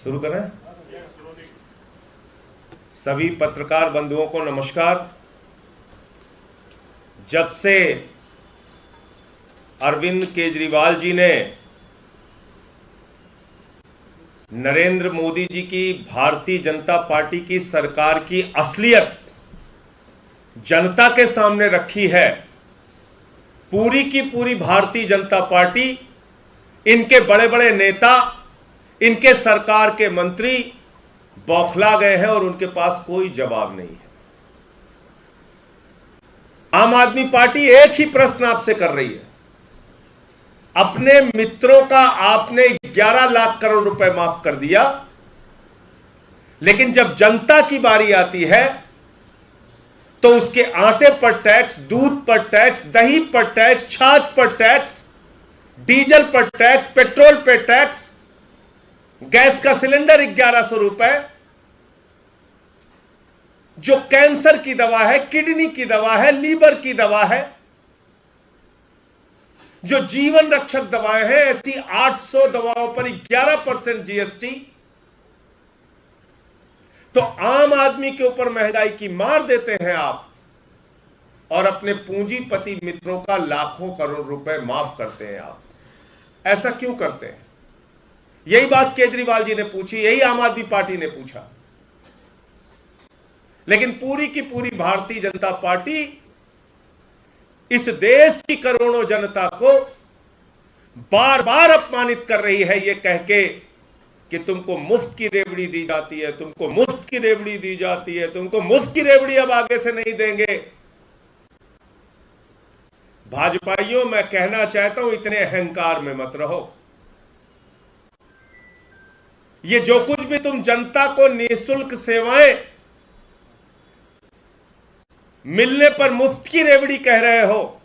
शुरू करें। सभी पत्रकार बंधुओं को नमस्कार। जब से अरविंद केजरीवाल जी ने नरेंद्र मोदी जी की भारतीय जनता पार्टी की सरकार की असलियत जनता के सामने रखी है, पूरी की पूरी भारतीय जनता पार्टी, इनके बड़े बड़े नेता, इनके सरकार के मंत्री बौखला गए हैं और उनके पास कोई जवाब नहीं है। आम आदमी पार्टी एक ही प्रश्न आपसे कर रही है, अपने मित्रों का आपने 11 लाख करोड़ रुपए माफ कर दिया, लेकिन जब जनता की बारी आती है तो उसके आटे पर टैक्स, दूध पर टैक्स, दही पर टैक्स, छाछ पर टैक्स, डीजल पर टैक्स, पेट्रोल पर टैक्स, गैस का सिलेंडर 1100 रुपए, जो कैंसर की दवा है, किडनी की दवा है, लीवर की दवा है, जो जीवन रक्षक दवाएं हैं, ऐसी 800 दवाओं पर 11% जीएसटी। तो आम आदमी के ऊपर महंगाई की मार देते हैं आप और अपने पूंजीपति मित्रों का लाखों करोड़ रुपए माफ करते हैं आप। ऐसा क्यों करते हैं? यही बात केजरीवाल जी ने पूछी, यही आम आदमी पार्टी ने पूछा, लेकिन पूरी की पूरी भारतीय जनता पार्टी इस देश की करोड़ों जनता को बार बार अपमानित कर रही है, ये कह के कि तुमको मुफ्त की रेवड़ी दी जाती है, तुमको मुफ्त की रेवड़ी दी जाती है, तुमको मुफ्त की रेवड़ी अब आगे से नहीं देंगे। भाजपाइयों, मैं कहना चाहता हूं, इतने अहंकार में मत रहो। ये जो कुछ भी तुम जनता को निःशुल्क सेवाएं मिलने पर मुफ्त की रेवड़ी कह रहे हो,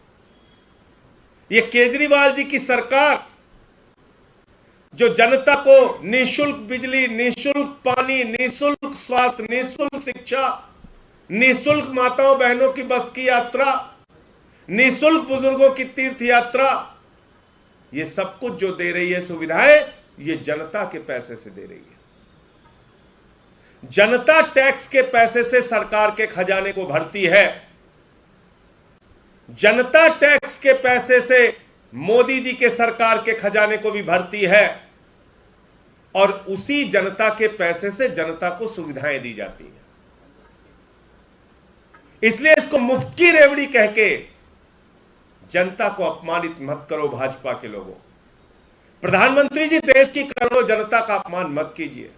ये केजरीवाल जी की सरकार जो जनता को निःशुल्क बिजली, निःशुल्क पानी, निःशुल्क स्वास्थ्य, निःशुल्क शिक्षा, निःशुल्क माताओं बहनों की बस की यात्रा, निःशुल्क बुजुर्गों की तीर्थ यात्रा, ये सब कुछ जो दे रही है सुविधाएं, ये जनता के पैसे से दे रही है। जनता टैक्स के पैसे से सरकार के खजाने को भरती है, जनता टैक्स के पैसे से मोदी जी के सरकार के खजाने को भी भरती है, और उसी जनता के पैसे से जनता को सुविधाएं दी जाती है। इसलिए इसको मुफ्त की रेवड़ी कह के जनता को अपमानित मत करो भाजपा के लोगों। प्रधानमंत्री जी, देश की करोड़ों जनता का अपमान मत कीजिए।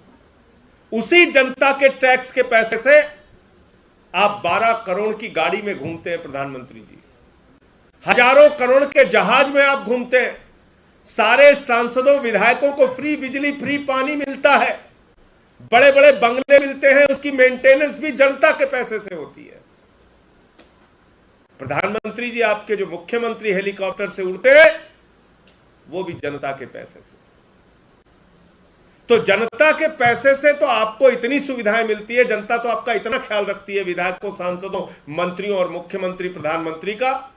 उसी जनता के टैक्स के पैसे से आप 12 करोड़ की गाड़ी में घूमते हैं प्रधानमंत्री जी, हजारों करोड़ के जहाज में आप घूमते हैं, सारे सांसदों विधायकों को फ्री बिजली, फ्री पानी मिलता है, बड़े बड़े बंगले मिलते हैं, उसकी मेंटेनेंस भी जनता के पैसे से होती है। प्रधानमंत्री जी, आपके जो मुख्यमंत्री हेलीकॉप्टर से उड़ते हैं वो भी जनता के पैसे से। तो जनता के पैसे से तो आपको इतनी सुविधाएं मिलती है, जनता तो आपका इतना ख्याल रखती है, विधायकों, सांसदों, मंत्रियों और मुख्यमंत्री, प्रधानमंत्री का।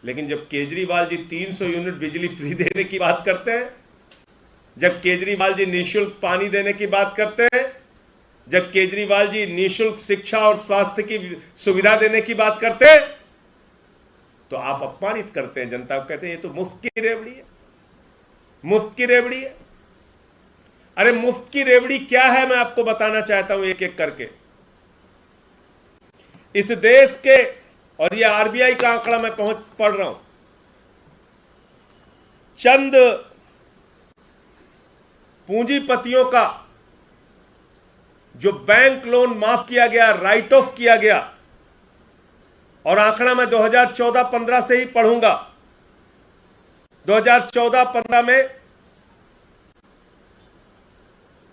लेकिन जब केजरीवाल जी 300 यूनिट बिजली फ्री देने की बात करते हैं, जब केजरीवाल जी निःशुल्क पानी देने की बात करते हैं, जब केजरीवाल जी निःशुल्क शिक्षा और स्वास्थ्य की सुविधा देने की बात करते हैं, तो आप अपमानित करते हैं जनता को, कहते हैं ये तो मुफ्त की रेवड़ी है, मुफ्त की रेवड़ी है। अरे मुफ्त की रेवड़ी क्या है, मैं आपको बताना चाहता हूं एक एक करके। इस देश के, और ये आरबीआई का आंकड़ा मैं पढ़ रहा हूं, चंद पूंजीपतियों का जो बैंक लोन माफ किया गया, राइट ऑफ किया गया, और आंकड़ा मैं 2014-15 से ही पढ़ूंगा। 2014-15 में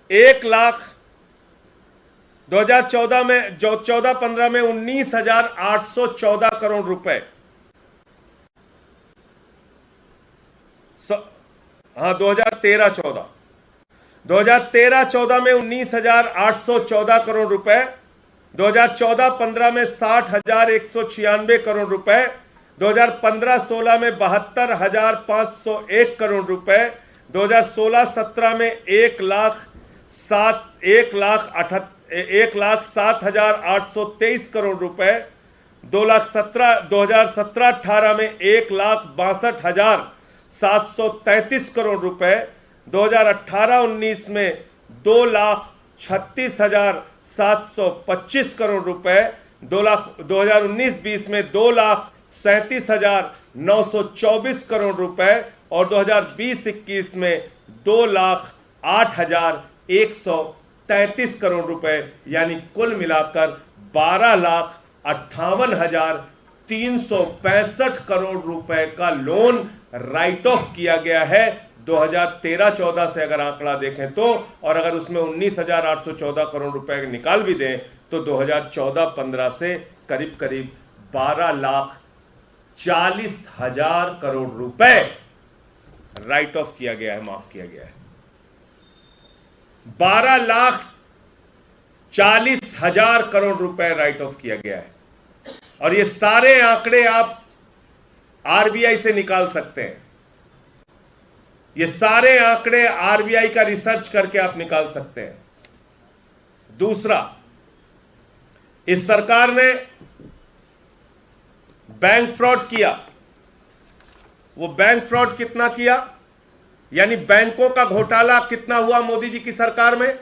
1 लाख, 2014 में, जो 14-15 में 19,814 करोड़ रुपए, हाँ 2013-14 में 19,814 करोड़ रुपए, 2014-15 में 60,196 करोड़ रुपए, 2015-16 में 72,501 करोड़ रुपए, 2016-17 में 1,00,000 1,07,823 करोड़ रुपए, 2017-18 में 1,62,733 करोड़ रुपए, 2018-19 में 2,36,725 करोड़ रुपए, 2019-20 में 2,37,924 करोड़ रुपए और 2020-21 में 2,08,133 करोड़ रुपए, यानी कुल मिलाकर 12,58,365 करोड़ रुपए का लोन राइट ऑफ किया गया है 2013-14 से अगर आंकड़ा देखें तो, और अगर उसमें 19,814 करोड़ रुपए निकाल भी दें तो 2014-15 से करीब करीब 12,40,000 करोड़ रुपए राइट ऑफ किया गया है, माफ किया गया है। 12,40,000 करोड़ रुपए राइट ऑफ किया गया है। और ये सारे आंकड़े आप आरबीआई से निकाल सकते हैं। ये सारे आंकड़े आरबीआई का रिसर्च करके आप निकाल सकते हैं। दूसरा, इस सरकार ने बैंक फ्रॉड किया। वो बैंक फ्रॉड कितना किया, यानी बैंकों का घोटाला कितना हुआ मोदी जी की सरकार में?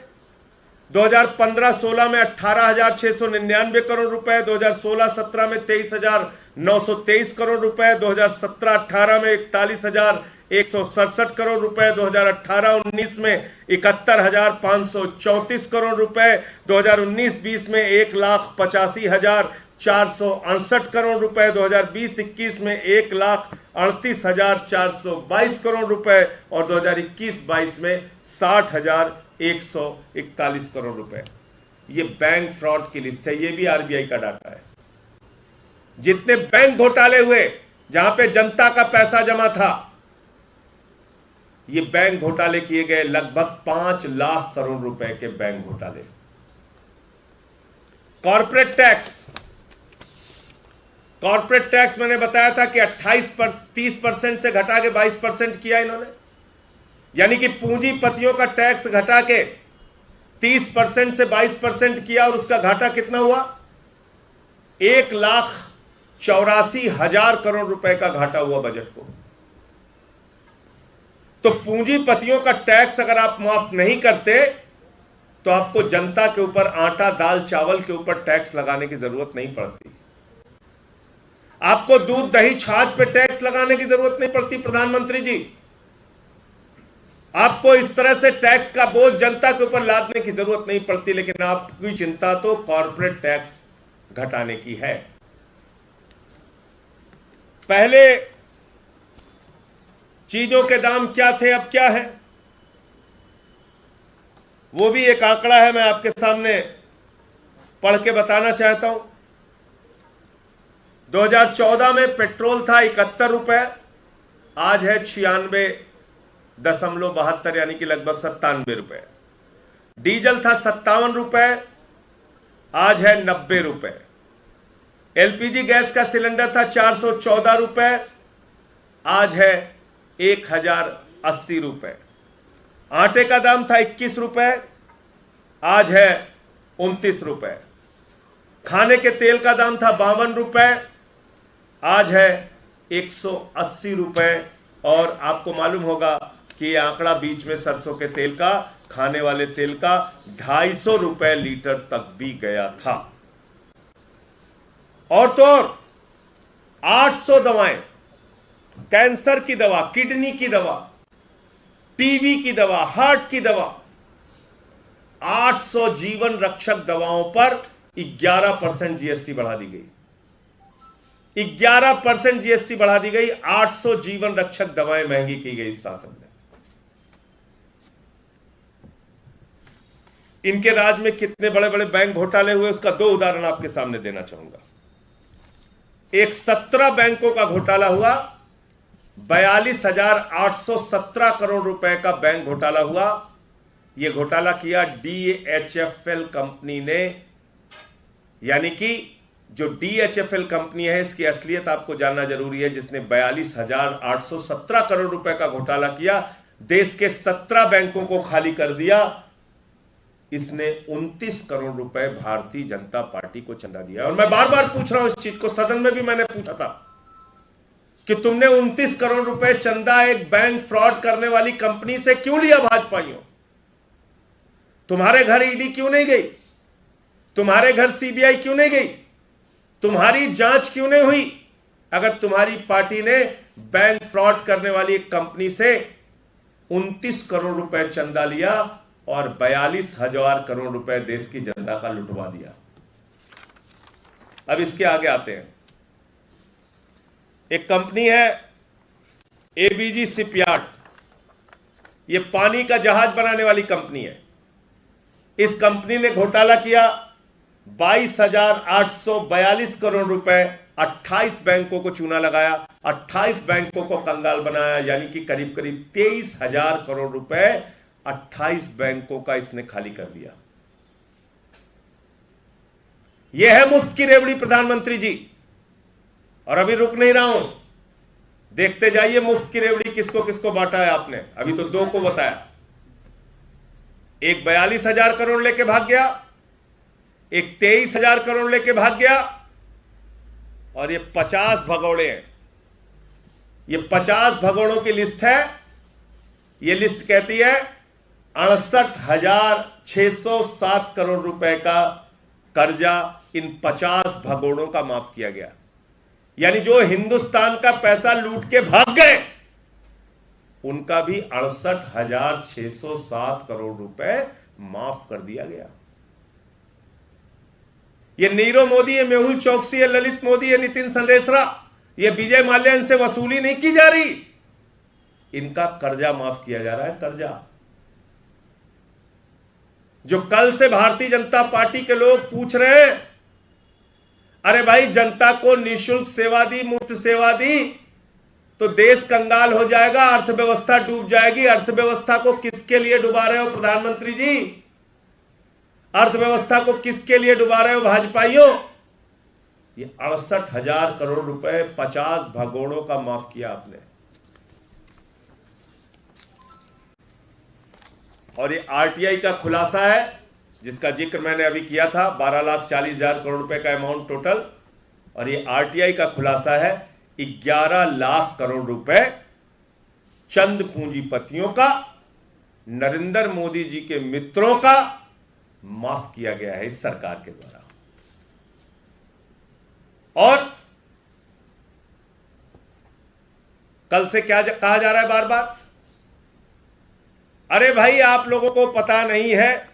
2015-16 में 18,699 करोड़ रुपए, 2016-17 में 23,923 करोड़ रुपए, 2017-18 में 41,167 करोड़ रुपए, 2018-19 में 71,534 करोड़ रुपए, 2019-20 में 1,85,468 करोड़ रुपए, 2020-21 में 1,38,422 करोड़ रुपए और 2021-22 में 60,141 करोड़ रुपए। ये बैंक फ्रॉड की लिस्ट है, ये भी आरबीआई का डाटा है। जितने बैंक घोटाले हुए जहां पे जनता का पैसा जमा था, ये बैंक घोटाले किए गए लगभग 5 लाख करोड़ रुपए के बैंक घोटाले। कॉर्पोरेट टैक्स मैंने बताया था कि 30% से घटा के 22% किया इन्होंने, यानी कि पूंजीपतियों का टैक्स घटा के 30% से 22% किया। और उसका घाटा कितना हुआ? 1,84,000 करोड़ रुपए का घाटा हुआ बजट को। तो पूंजीपतियों का टैक्स अगर आप माफ नहीं करते तो आपको जनता के ऊपर आटा दाल चावल के ऊपर टैक्स लगाने की जरूरत नहीं पड़ती। आपको दूध दही छाछ पे टैक्स लगाने की जरूरत नहीं पड़ती प्रधानमंत्री जी। आपको इस तरह से टैक्स का बोझ जनता के ऊपर लादने की जरूरत नहीं पड़ती, लेकिन आपकी चिंता तो कॉर्पोरेट टैक्स घटाने की है। पहले चीजों के दाम क्या थे, अब क्या है, वो भी एक आंकड़ा है, मैं आपके सामने पढ़ के बताना चाहता हूं। 2014 में पेट्रोल था 71 रुपए, आज है 96.72 यानी कि लगभग 97 रुपए। डीजल था 57 रुपए, आज है 90 रुपए। एलपीजी गैस का सिलेंडर था 414 रुपए, आज है 1,080 रुपए। आटे का दाम था 21 रुपए, आज है 29 रुपए। खाने के तेल का दाम था 52 रुपए, आज है 180 रुपए। और आपको मालूम होगा कि यह आंकड़ा बीच में सरसों के तेल का, खाने वाले तेल का 250 रुपए लीटर तक भी गया था। और तो और 800 दवाएं, कैंसर की दवा, किडनी की दवा, टीबी की दवा, हार्ट की दवा, 800 जीवन रक्षक दवाओं पर 11% जीएसटी बढ़ा दी गई। 11% जीएसटी बढ़ा दी गई। 800 जीवन रक्षक दवाएं महंगी की गई इस शासन में। इनके राज में कितने बड़े बड़े बैंक घोटाले हुए, उसका 2 उदाहरण आपके सामने देना चाहूंगा। एक 17 बैंकों का घोटाला हुआ, 42,817 करोड़ रुपए का बैंक घोटाला हुआ। यह घोटाला किया डीएचएफएल कंपनी ने, यानी कि जो डीएचएफएल कंपनी है, इसकी असलियत आपको जानना जरूरी है, जिसने 42,817 करोड़ रुपए का घोटाला किया, देश के 17 बैंकों को खाली कर दिया इसने 29 करोड़ रुपए भारतीय जनता पार्टी को चंदा दिया। और मैं बार बार पूछ रहा हूं इस चीज को, सदन में भी मैंने पूछा था कि तुमने 29 करोड़ रुपए चंदा एक बैंक फ्रॉड करने वाली कंपनी से क्यों लिया भाजपाइयों? तुम्हारे घर ईडी क्यों नहीं गई? तुम्हारे घर सीबीआई क्यों नहीं गई? तुम्हारी जांच क्यों नहीं हुई? अगर तुम्हारी पार्टी ने बैंक फ्रॉड करने वाली एक कंपनी से 29 करोड़ रुपए चंदा लिया और 42,000 करोड़ रुपए देश की जनता का लुटवा दिया। अब इसके आगे आते हैं। एक कंपनी है एबीजी शिपयार्ड, यह पानी का जहाज बनाने वाली कंपनी है। इस कंपनी ने घोटाला किया, 22,842 करोड़ रुपए 28 बैंकों को चूना लगाया, 28 बैंकों को कंगाल बनाया, यानी कि करीब करीब 23,000 करोड़ रुपए 28 बैंकों का इसने खाली कर दिया। यह है मुफ्त की रेवड़ी प्रधानमंत्री जी। और अभी रुक नहीं रहा हूं, देखते जाइए मुफ्त की रेवड़ी किसको किसको बांटा है आपने। अभी तो 2 को बताया, एक 42,000 करोड़ लेके भाग गया, एक 23,000 करोड़ लेके भाग गया, और ये 50 भगोड़े हैं। ये 50 भगोड़ों की लिस्ट है। ये लिस्ट कहती है 68,607 करोड़ रुपए का कर्जा इन 50 भगोड़ों का माफ किया गया। यानी जो हिंदुस्तान का पैसा लूट के भाग गए, उनका भी 68,607 करोड़ रुपए माफ कर दिया गया। ये नीरव मोदी, ये मेहुल चौकसी, ये ललित मोदी, ये नितिन संदेशरा, ये विजय माल्या, इनसे वसूली नहीं की जा रही, इनका कर्जा माफ किया जा रहा है। कर्जा जो कल से भारतीय जनता पार्टी के लोग पूछ रहे हैं, अरे भाई जनता को निःशुल्क सेवा दी, मुफ्त सेवा दी तो देश कंगाल हो जाएगा, अर्थव्यवस्था डूब जाएगी। अर्थव्यवस्था को किसके लिए डुबा रहे हो प्रधानमंत्री जी? अर्थव्यवस्था को किसके लिए डुबा रहे हो भाजपाइयों? ये 68,000 करोड़ रुपए 50 भगोड़ों का माफ किया आपने। और ये आरटीआई का खुलासा है, जिसका जिक्र मैंने अभी किया था, 12,40,000 करोड़ रुपए का अमाउंट टोटल। और ये आरटीआई का खुलासा है 11 लाख करोड़ रुपए चंद पूंजीपतियों का, नरेंद्र मोदी जी के मित्रों का माफ किया गया है इस सरकार के द्वारा। और कल से क्या कहा जा रहा है बार बार, अरे भाई आप लोगों को पता नहीं है,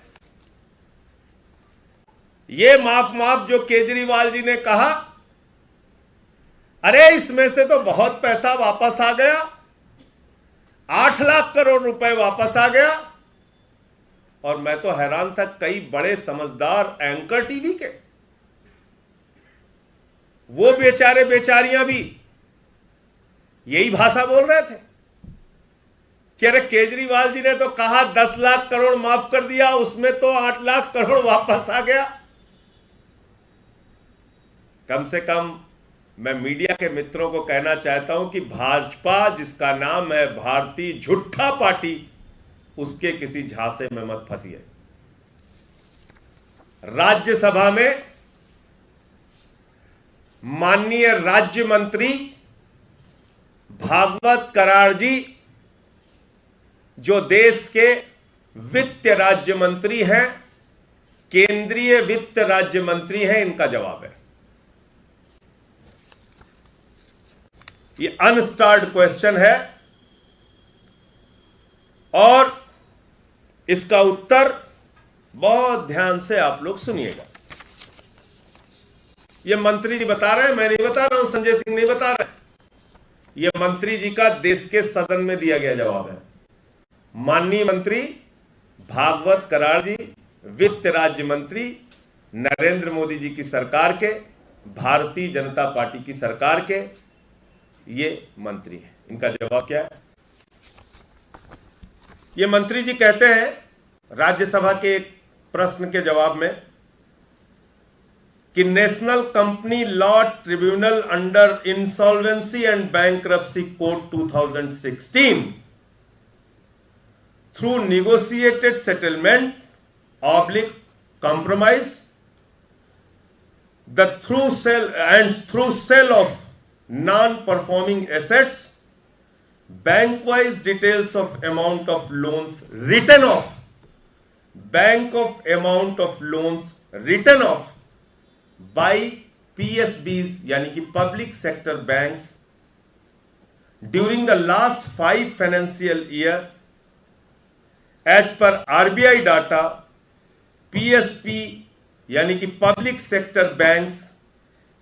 ये माफ जो केजरीवाल जी ने कहा, अरे इसमें से तो बहुत पैसा वापस आ गया, 8 लाख करोड़ रुपए वापस आ गया। और मैं तो हैरान था, कई बड़े समझदार एंकर टीवी के, वो बेचारे बेचारियां भी यही भाषा बोल रहे थे कि अरे केजरीवाल जी ने तो कहा 10 लाख करोड़ माफ कर दिया, उसमें तो 8 लाख करोड़ वापस आ गया। कम से कम मैं मीडिया के मित्रों को कहना चाहता हूं कि भाजपा, जिसका नाम है भारतीय झूठा पार्टी, उसके किसी झांसे में मत फंसिए। राज्यसभा में माननीय राज्य मंत्री भागवत कराड़ जी, जो देश के वित्त राज्य मंत्री हैं, केंद्रीय वित्त राज्य मंत्री हैं, इनका जवाब है। ये अनस्टार्ड क्वेश्चन है और इसका उत्तर बहुत ध्यान से आप लोग सुनिएगा। ये मंत्री जी बता रहे हैं, मैं नहीं बता रहा हूं, संजय सिंह नहीं बता रहे। ये मंत्री जी का देश के सदन में दिया गया जवाब है। माननीय मंत्री भागवत कराड़ जी, वित्त राज्य मंत्री, नरेंद्र मोदी जी की सरकार के, भारतीय जनता पार्टी की सरकार के ये मंत्री हैं। इनका जवाब क्या है? ये मंत्री जी कहते हैं राज्यसभा के एक प्रश्न के जवाब में कि national company law tribunal under insolvency and bankruptcy code 2016 through negotiated settlement oblique compromise through sale of non-performing assets, bank-wise details of amount of loans written off, by PSBs यानी कि public sector banks during the last 5 financial year as per RBI data, PSP यानी कि public sector banks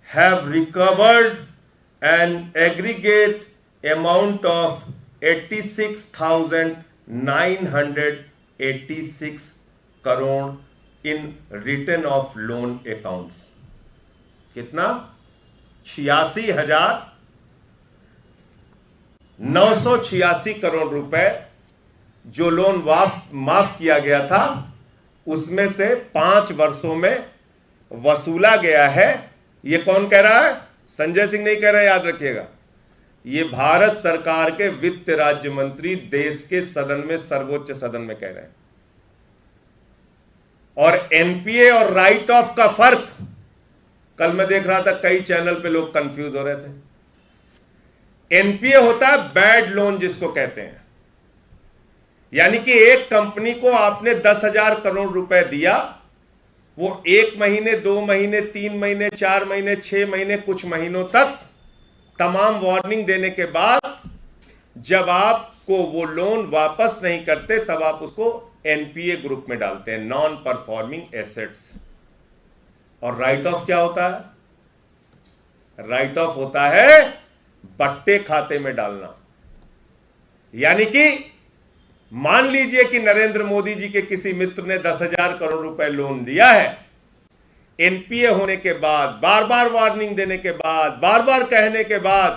have recovered an aggregate amount of 86,986 crore in return of loan accounts. कितना? 86,986 करोड़ रुपए जो loan माफ किया गया था, उसमें से 5 वर्षों में वसूला गया है। ये कौन कह रहा है? संजय सिंह नहीं कह रहा, याद रखिएगा। ये भारत सरकार के वित्त राज्य मंत्री देश के सदन में, सर्वोच्च सदन में कह रहे हैं। और एनपीए और राइट ऑफ का फर्क, कल मैं देख रहा था कई चैनल पे लोग कंफ्यूज हो रहे थे। एनपीए होता है बैड लोन जिसको कहते हैं, यानी कि एक कंपनी को आपने 10,000 करोड़ रुपए दिया, वो 1 महीने, 2 महीने, 3 महीने, 4 महीने, 6 महीने, कुछ महीनों तक तमाम वार्निंग देने के बाद जब आपको वो लोन वापस नहीं करते, तब आप उसको एनपीए ग्रुप में डालते हैं, नॉन परफॉर्मिंग एसेट्स। और राइट ऑफ क्या होता है? राइट ऑफ होता है बट्टे खाते में डालना। यानी कि मान लीजिए कि नरेंद्र मोदी जी के किसी मित्र ने 10,000 करोड़ रुपए लोन दिया है, एनपीए होने के बाद, बार बार वार्निंग देने के बाद, बार बार कहने के बाद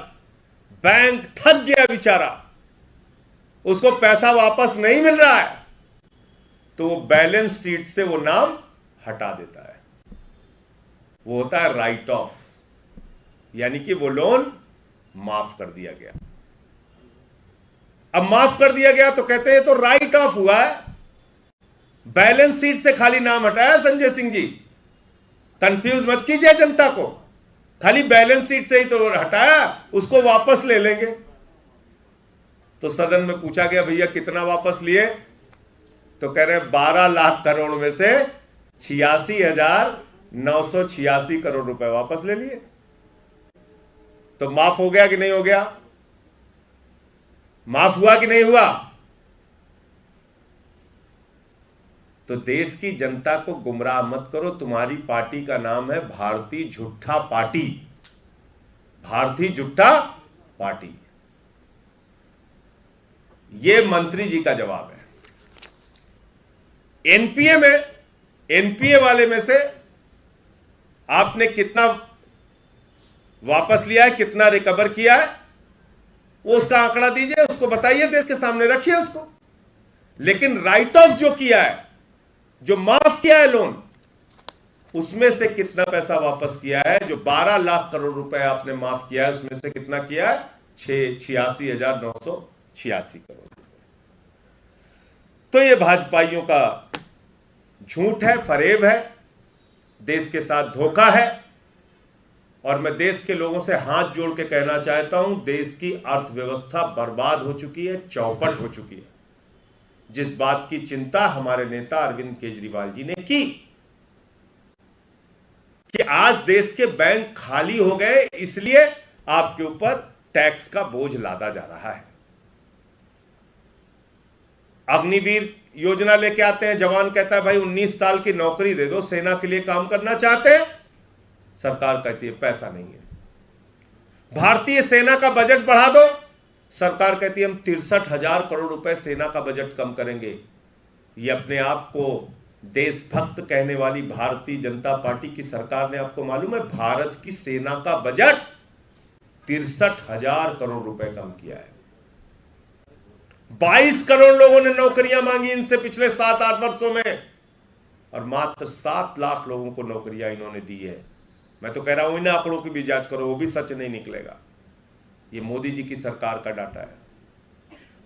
बैंक थक गया बेचारा, उसको पैसा वापस नहीं मिल रहा है, तो वो बैलेंस शीट से वो नाम हटा देता है। वो होता है राइट ऑफ, यानी कि वो लोन माफ कर दिया गया। अब माफ कर दिया गया तो कहते हैं तो राइट ऑफ हुआ है, बैलेंस शीट से खाली नाम हटाया। संजय सिंह जी, कंफ्यूज मत कीजिए जनता को, खाली बैलेंस शीट से ही तो हटाया, उसको वापस ले लेंगे। तो सदन में पूछा गया, भैया कितना वापस लिए? तो कह रहे 12 लाख करोड़ में से 86,986 करोड़ रुपए वापस ले लिए। तो माफ हो गया कि नहीं हो गया? माफ हुआ कि नहीं हुआ? तो देश की जनता को गुमराह मत करो। तुम्हारी पार्टी का नाम है भारतीय झूठा पार्टी, भारतीय झूठा पार्टी। यह मंत्री जी का जवाब है। एनपीए वाले में से आपने कितना वापस लिया है, कितना रिकवर किया है, वो उसका आंकड़ा दीजिए, उसको बताइए, देश के सामने रखिए उसको। लेकिन राइट ऑफ जो किया है, जो माफ किया है लोन, उसमें से कितना पैसा वापस किया है? जो 12 लाख करोड़ रुपए आपने माफ किया है, उसमें से कितना किया है? 86,986 करोड़ रुपए। तो ये भाजपाइयों का झूठ है, फरेब है, देश के साथ धोखा है। और मैं देश के लोगों से हाथ जोड़ के कहना चाहता हूं, देश की अर्थव्यवस्था बर्बाद हो चुकी है, चौपट हो चुकी है। जिस बात की चिंता हमारे नेता अरविंद केजरीवाल जी ने की कि आज देश के बैंक खाली हो गए, इसलिए आपके ऊपर टैक्स का बोझ लादा जा रहा है। अग्निवीर योजना लेके आते हैं, जवान कहता है भाई 19 साल की नौकरी दे दो, सेना के लिए काम करना चाहते हैं। सरकार कहती है पैसा नहीं है। भारतीय सेना का बजट बढ़ा दो, सरकार कहती है हम 63,000 करोड़ रुपए सेना का बजट कम करेंगे। ये अपने आप को देशभक्त कहने वाली भारतीय जनता पार्टी की सरकार ने, आपको मालूम है, भारत की सेना का बजट 63,000 करोड़ रुपए कम किया है। 22 करोड़ लोगों ने नौकरियां मांगी इनसे पिछले 7-8 वर्षों में, और मात्र 7 लाख लोगों को नौकरियां इन्होंने दी है। मैं तो कह रहा हूं इन आंकड़ों की भी जांच करो, वो भी सच नहीं निकलेगा। ये मोदी जी की सरकार का डाटा है।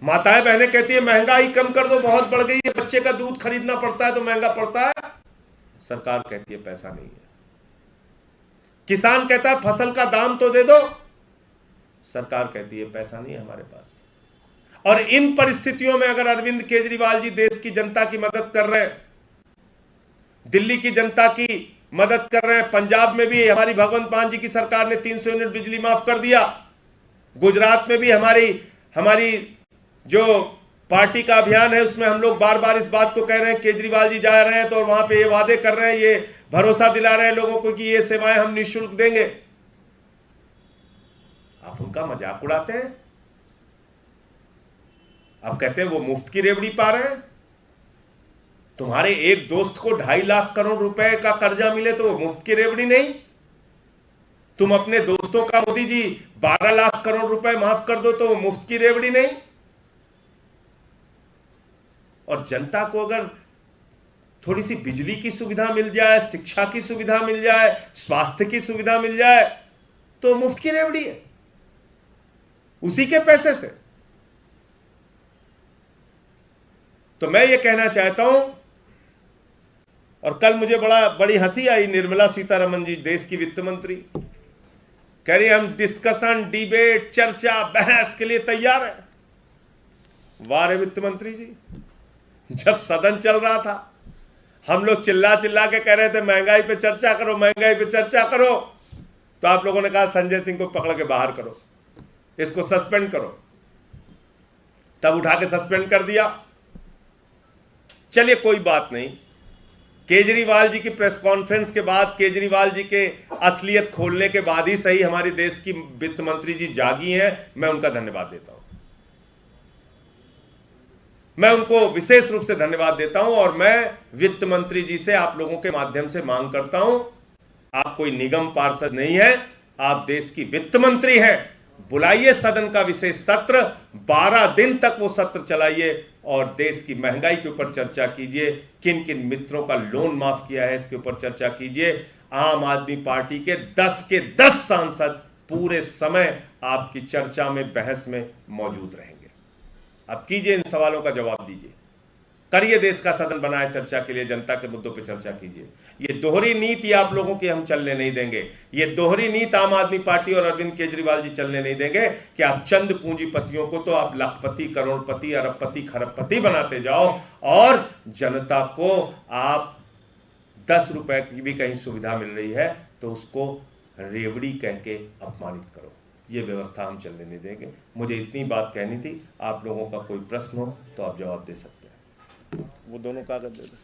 माताएं बहनें कहती है महंगाई कम कर दो, बहुत बढ़ गई है, बच्चे का दूध खरीदना पड़ता है तो महंगा पड़ता है। सरकार कहती है पैसा नहीं है। किसान कहता है फसल का दाम तो दे दो, सरकार कहती है पैसा नहीं है हमारे पास। और इन परिस्थितियों में अगर अरविंद केजरीवाल जी देश की जनता की मदद कर रहे हैं, दिल्ली की जनता की मदद कर रहे हैं, पंजाब में भी हमारी भगवंत मान जी की सरकार ने 300 यूनिट बिजली माफ कर दिया, गुजरात में भी हमारी जो पार्टी का अभियान है उसमें हम लोग बार बार इस बात को कह रहे हैं, केजरीवाल जी जा रहे हैं तो वहां पे ये वादे कर रहे हैं, ये भरोसा दिला रहे हैं लोगों को कि ये सेवाएं हम निःशुल्क देंगे। आप उनका मजाक उड़ाते हैं, आप कहते हैं वो मुफ्त की रेवड़ी पा रहे हैं। तुम्हारे एक दोस्त को 2.5 लाख करोड़ रुपए का कर्जा मिले तो वो मुफ्त की रेवड़ी नहीं। तुम अपने दोस्तों का मोदी जी 12 लाख करोड़ रुपए माफ कर दो तो वो मुफ्त की रेवड़ी नहीं। और जनता को अगर थोड़ी सी बिजली की सुविधा मिल जाए, शिक्षा की सुविधा मिल जाए, स्वास्थ्य की सुविधा मिल जाए तो मुफ्त की रेवड़ी है, उसी के पैसे से। तो मैं ये कहना चाहता हूं, और कल मुझे बड़ी हंसी आई, निर्मला सीतारमण जी देश की वित्त मंत्री कह रही हम डिस्कशन, डिबेट, चर्चा, बहस के लिए तैयार है। वाह रे वित्त मंत्री जी, जब सदन चल रहा था हम लोग चिल्ला चिल्ला के कह रहे थे महंगाई पे चर्चा करो, महंगाई पे चर्चा करो, तो आप लोगों ने कहा संजय सिंह को पकड़ के बाहर करो, इसको सस्पेंड करो। तब उठा के सस्पेंड कर दिया। चलिए कोई बात नहीं, केजरीवाल जी की प्रेस कॉन्फ्रेंस के बाद, केजरीवाल जी के असलियत खोलने के बाद ही सही हमारी देश की वित्त मंत्री जी जागी हैं। मैं उनका धन्यवाद देता हूं, मैं उनको विशेष रूप से धन्यवाद देता हूं। और मैं वित्त मंत्री जी से आप लोगों के माध्यम से मांग करता हूं, आप कोई निगम पार्षद नहीं है, आप देश की वित्त मंत्री हैं। बुलाइए सदन का विशेष सत्र, 12 दिन तक वो सत्र चलाइए और देश की महंगाई के ऊपर चर्चा कीजिए, किन किन मित्रों का लोन माफ किया है इसके ऊपर चर्चा कीजिए। आम आदमी पार्टी के 10 के 10 सांसद पूरे समय आपकी चर्चा में, बहस में मौजूद रहेंगे। अब कीजिए, इन सवालों का जवाब दीजिए, करिए, देश का सदन बनाए चर्चा के लिए, जनता के मुद्दों पर चर्चा कीजिए। ये दोहरी नीति आप लोगों की हम चलने नहीं देंगे। ये दोहरी नीति आम आदमी पार्टी और अरविंद केजरीवाल जी चलने नहीं देंगे कि आप चंद पूंजीपतियों को तो आप लाखपति, करोड़पति, अरबपति, खरबपति बनाते जाओ और जनता को आप 10 रुपए की भी कहीं सुविधा मिल रही है तो उसको रेवड़ी कह के अपमानित करो। ये व्यवस्था हम चलने नहीं देंगे। मुझे इतनी बात कहनी थी। आप लोगों का कोई प्रश्न हो तो आप जवाब दे सकते हैं। वो दोनों कागज दे दो,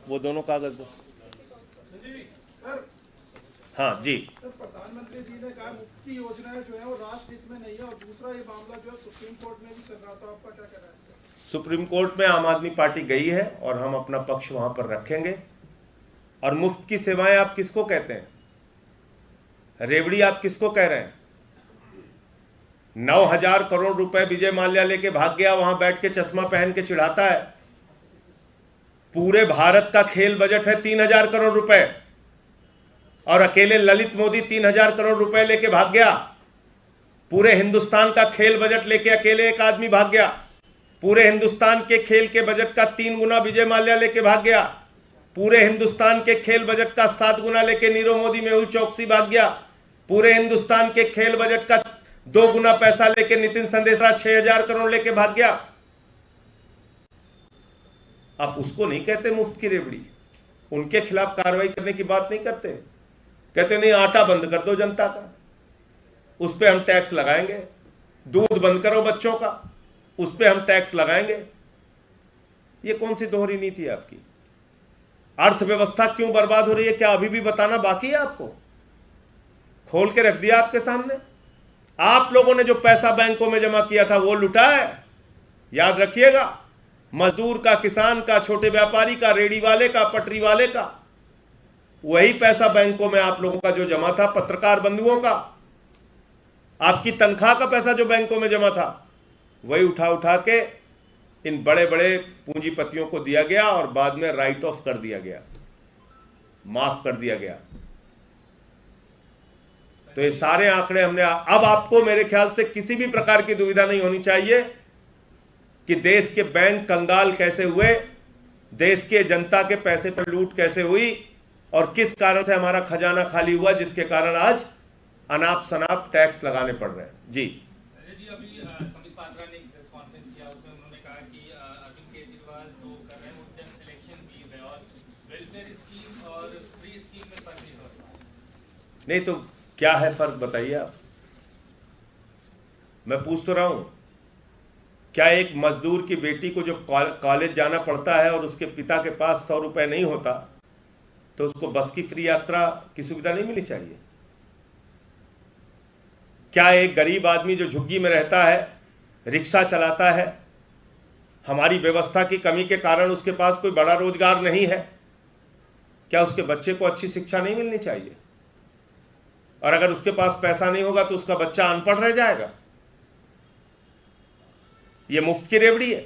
वो दोनों कागज दो। हाँ जी, प्रधानमंत्री जी ने कहा मुफ्त की योजनाएं जो है वो राष्ट्र हित में नहीं है, और दूसरा ये मामला जो है सुप्रीम कोर्ट में भी चल रहा था, आपका क्या कहना है? सुप्रीम कोर्ट में आम आदमी पार्टी गई है और हम अपना पक्ष वहां पर रखेंगे। और मुफ्त की सेवाएं आप किसको कहते हैं? रेवड़ी आप किसको कह रहे हैं? 9,000 करोड़ रुपए विजय माल्या लेके भाग गया, वहां बैठ के चश्मा पहन के चिढ़ाता है। पूरे भारत का खेल बजट है 3,000 करोड़ रुपए और अकेले ललित मोदी 3,000 करोड़ रुपए लेके भाग गया। पूरे हिंदुस्तान का खेल बजट लेके अकेले एक आदमी भाग गया। पूरे हिंदुस्तान के खेल के बजट का 3 गुना विजय माल्या लेके भाग गया। पूरे हिंदुस्तान के खेल बजट का 7 गुना लेके नीरव मोदी, मेहुल चौकसी भाग गया। पूरे हिंदुस्तान के खेल बजट का 2 गुना पैसा लेके नितिन संदेशरा 6,000 करोड़ लेके भाग गया। आप उसको नहीं कहते मुफ्त की रेवड़ी, उनके खिलाफ कार्रवाई करने की बात नहीं करते। कहते नहीं आटा बंद कर दो जनता का, उस पर हम टैक्स लगाएंगे। दूध बंद करो बच्चों का, उस पर हम टैक्स लगाएंगे। ये कौन सी दोहरी नीति है आपकी? अर्थव्यवस्था क्यों बर्बाद हो रही है, क्या अभी भी बताना बाकी है आपको? खोल के रख दिया आपके सामने। आप लोगों ने जो पैसा बैंकों में जमा किया था वो लुटा है, याद रखिएगा। मजदूर का, किसान का, छोटे व्यापारी का, रेडी वाले का, पटरी वाले का, वही पैसा बैंकों में आप लोगों का जो जमा था, पत्रकार बंधुओं का, आपकी तनख्वाह का पैसा जो बैंकों में जमा था, वही उठा उठा के इन बड़े बड़े पूंजीपतियों को दिया गया और बाद में राइट ऑफ कर दिया गया, माफ कर दिया गया। तो ये सारे आंकड़े हमने, अब आपको मेरे ख्याल से किसी भी प्रकार की दुविधा नहीं होनी चाहिए कि देश के बैंक कंगाल कैसे हुए, देश के जनता के पैसे पर लूट कैसे हुई और किस कारण से हमारा खजाना खाली हुआ, जिसके कारण आज अनाप शनाप टैक्स लगाने पड़ रहे हैं। जी अभी संबित पात्रा ने प्रेस कॉन्फ्रेंस किया, उसमें उन्होंने कहा कि अरविंद केजरीवाल जो कर रहे हैं वो जस्ट इलेक्शन की है और वेलफेयर स्कीम और फ्री स्कीम में फर्क नहीं होता। नहीं तो क्या है फर्क बताइए आप, मैं पूछ तो रहा हूं। क्या एक मजदूर की बेटी को जो कॉलेज जाना पड़ता है और उसके पिता के पास 100 रुपए नहीं होता तो उसको बस की फ्री यात्रा की सुविधा नहीं मिलनी चाहिए? क्या एक गरीब आदमी जो झुग्गी में रहता है, रिक्शा चलाता है, हमारी व्यवस्था की कमी के कारण उसके पास कोई बड़ा रोजगार नहीं है, क्या उसके बच्चे को अच्छी शिक्षा नहीं मिलनी चाहिए? और अगर उसके पास पैसा नहीं होगा तो उसका बच्चा अनपढ़ रह जाएगा? यह मुफ्त की रेवड़ी है?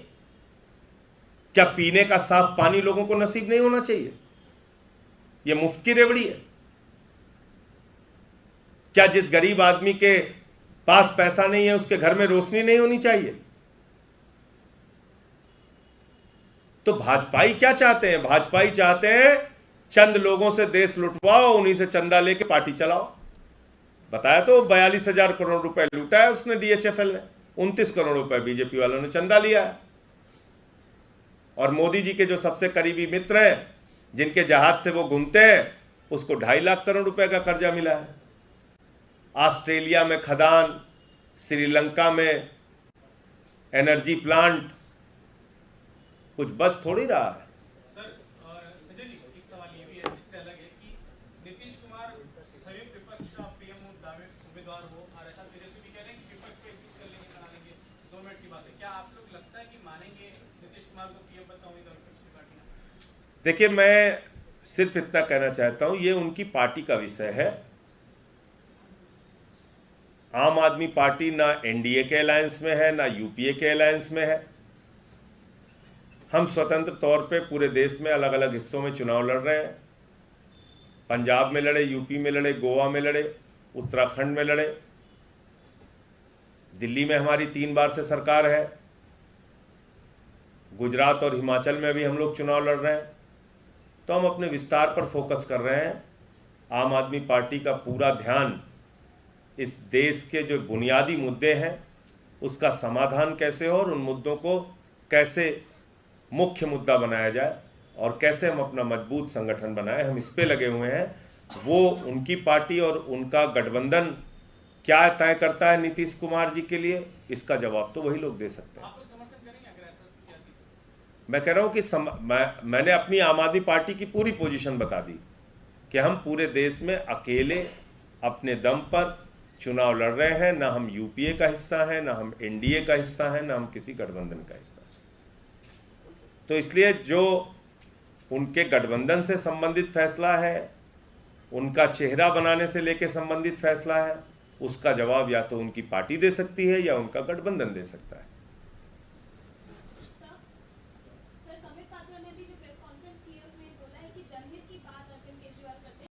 क्या पीने का साफ पानी लोगों को नसीब नहीं होना चाहिए? यह मुफ्त की रेवड़ी है? क्या जिस गरीब आदमी के पास पैसा नहीं है उसके घर में रोशनी नहीं होनी चाहिए? तो भाजपाई क्या चाहते हैं? भाजपाई चाहते हैं चंद लोगों से देश लुटवाओ, उन्हीं से चंदा लेके पार्टी चलाओ। बताया तो 42,000 करोड़ रुपए लूटा है उसने, डीएचएफएल ने 29 करोड़ रुपए बीजेपी वालों ने चंदा लिया है। और मोदी जी के जो सबसे करीबी मित्र हैं, जिनके जहाज से वो घूमते हैं, उसको 2.5 लाख करोड़ रुपए का कर्जा मिला है। ऑस्ट्रेलिया में खदान, श्रीलंका में एनर्जी प्लांट, कुछ बस थोड़ी रहा है। सर और संजय जी, एक सवाल ये भी है इससे अलग है कि नीतीश कुमार संयुक्त विपक्ष का पीएम उम्मीदवार हो और ऐसा तेजस्वी भी कह रहे हैं कि विपक्ष को एकजुट कर लेंगे, बना लेंगे। 2 मिनट की बात है, क्या आप लोग लगता है कि मानेंगे नीतीश कुमार को पीएम पद का उम्मीदवार विपक्ष की पार्टी में? देखिए, मैं सिर्फ इतना कहना चाहता हूं, ये उनकी पार्टी का विषय है। आम आदमी पार्टी ना एनडीए के अलायंस में है, ना यूपीए के अलायंस में है। हम स्वतंत्र तौर पे पूरे देश में अलग अलग हिस्सों में चुनाव लड़ रहे हैं। पंजाब में लड़े, यूपी में लड़े, गोवा में लड़े, उत्तराखंड में लड़े, दिल्ली में हमारी 3 बार से सरकार है, गुजरात और हिमाचल में भी हम लोग चुनाव लड़ रहे हैं। तो हम अपने विस्तार पर फोकस कर रहे हैं। आम आदमी पार्टी का पूरा ध्यान इस देश के जो बुनियादी मुद्दे हैं उसका समाधान कैसे हो और उन मुद्दों को कैसे मुख्य मुद्दा बनाया जाए और कैसे हम अपना मजबूत संगठन बनाएं, हम इस पे लगे हुए हैं। वो उनकी पार्टी और उनका गठबंधन क्या तय करता है नीतीश कुमार जी के लिए, इसका जवाब तो वही लोग दे सकते हैं। आप लोग समर्थन करेंगे अगर ऐसा किया तो? मैं कह रहा हूं कि मैंने अपनी आम आदमी पार्टी की पूरी पोजीशन बता दी कि हम पूरे देश में अकेले अपने दम पर चुनाव लड़ रहे हैं। ना हम यूपीए का हिस्सा हैं, ना हम एनडीए का हिस्सा हैं, ना हम किसी गठबंधन का हिस्सा हैं। तो इसलिए जो उनके गठबंधन से संबंधित फैसला है, उनका चेहरा बनाने से लेकर संबंधित फैसला है, उसका जवाब या तो उनकी पार्टी दे सकती है या उनका गठबंधन दे सकता है।